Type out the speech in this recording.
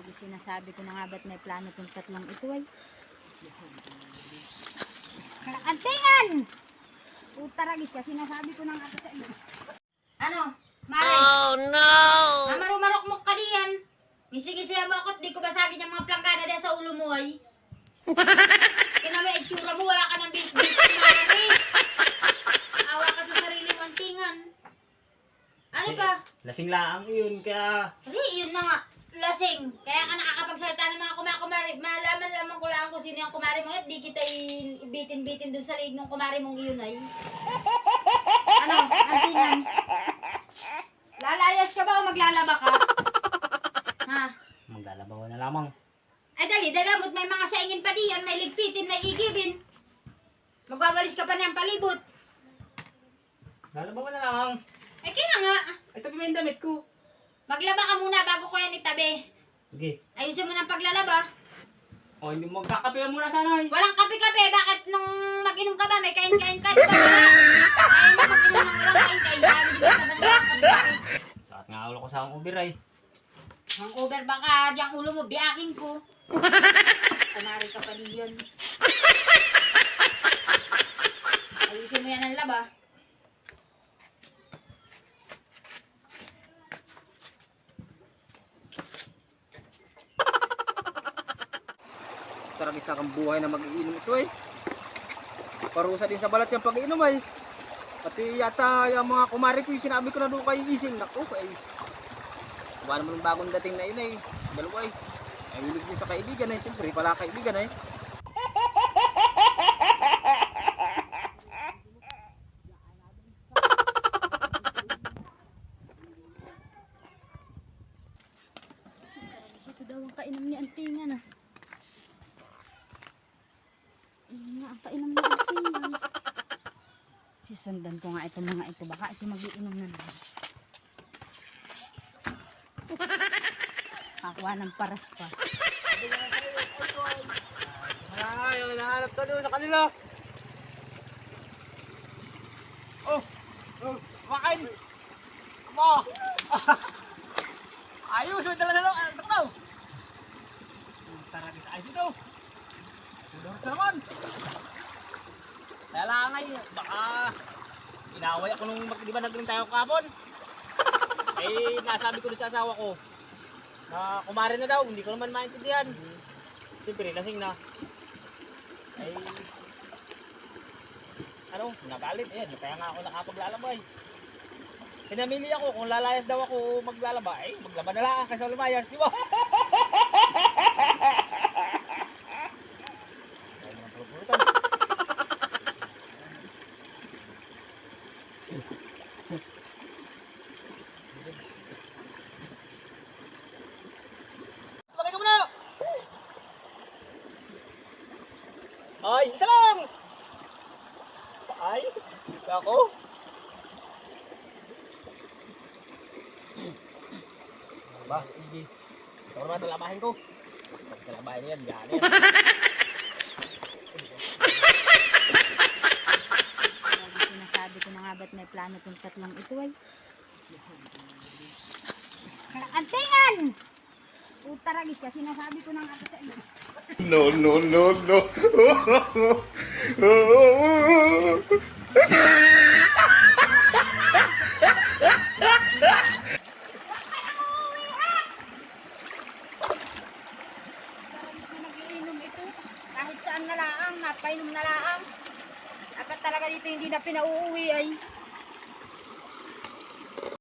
Lagi sinasabi ko na nga ba't may plano tong tatlong ito ay. Antingan! Puta ragis ka, sinasabi ko na nga ito sa iyo. Ano? Mare? Oh no! Mamarumarok mo ka diyan. Ngisi-ngisihan mo ako, di ko basagin yung mga plangkada dyan sa ulo mo ay. Kaya may itsura mo, wala ka ng bis-bis. Mare! Awa ka sa sarili mo, antingan. Ano ba? Lasing lang yun, kaya... Yun na nga, lasing. Kaya ka nakakapagsalita ng mga kumari. Malaman lamang ko lang kung sino yung kumari mo at di kita ibitin-bitin dun sa liig ng kumari mong iyon ay. Ano, antingan? Lalayas ka ba o maglalaba ka? Ha? Maglalabaw na lamang. Ay dali, dalamot may mga saingin pa diyan, may ligpitin, may igibin. Magwawalis ka pa niyang palibot. Lalabaw na lamang. Eh kaya nga, Ay, tabi mo yung damit ko. maglaba ka muna bago ko yan itabi. Sige. Ayusin mo ng paglalaba. O, hindi mo magkakape muna sana eh. Walang kape-kape, bakit nung mag-inom ka ba, may kain-kain ka? Di ba? Ayaw mo mag-inom ng walang kain-kain ka. Hindi ba naman kape-kape? Saat nga ulo ko sa akong uber ay. Ang over baka diyang ulo mo, biyakin ko. Kumari ka pa din yun. Ayusin mo yan ang laba. Taragis na kang buhay na mag-iinom ito eh. Parusa din sa balat yung pag-iinom ay. Pati yata yung mga kumari ko yung sinabi ko na doon kay Ising. Naku ay. Wala naman ng bagong dating na yun ay. Dalawa ay. Ay wilig din sa kaibigan ay. Siyempre pala kaibigan ay. Ito daw ang kainom ni Antingan ah. Iyon nga ang kainom ni Antingan. Susundan ko nga itong mga ito. Baka ito mag-iinom na naman. Kakuha ng paras pa. Ay, nahanap ka doon sa kanila. Oh! Oh! Makain! Amo! Ayos! Dala na lang! Ano daw? Taragis ayos ito! Tulos na naman! Kaya lang ay, baka inaway ako nung di ba nagling tayo kapon? Eh, nasabi ko sa asawa ko na kumare na daw, hindi ko naman maintindihan. Siyempre, lasing na. Ay, ano, nagalit. Ayan, kaya nga ako nakapaglalabay. Pinamili ako, kung lalayas daw ako maglalaba, ay maglaba na lang kaysa lumayas, di ba? Ay, mga pulutan. Lagay ka muna! Ay, isa lang! Ay, ako? Ba, sige. Ito naman talamahin ko. Pag talamahin yan, gano'n yan. Lagi sinasabi ko na nga ba't may plano tong tatlong ito ay. Antingan! Puta ragis ka, sinasabi ko na nga ito sa iyo. No, no, no, no. Nag-iinom ito. Kahit saan na laang, napainom na laang. Dapat talaga dito hindi na pinauuwi ay.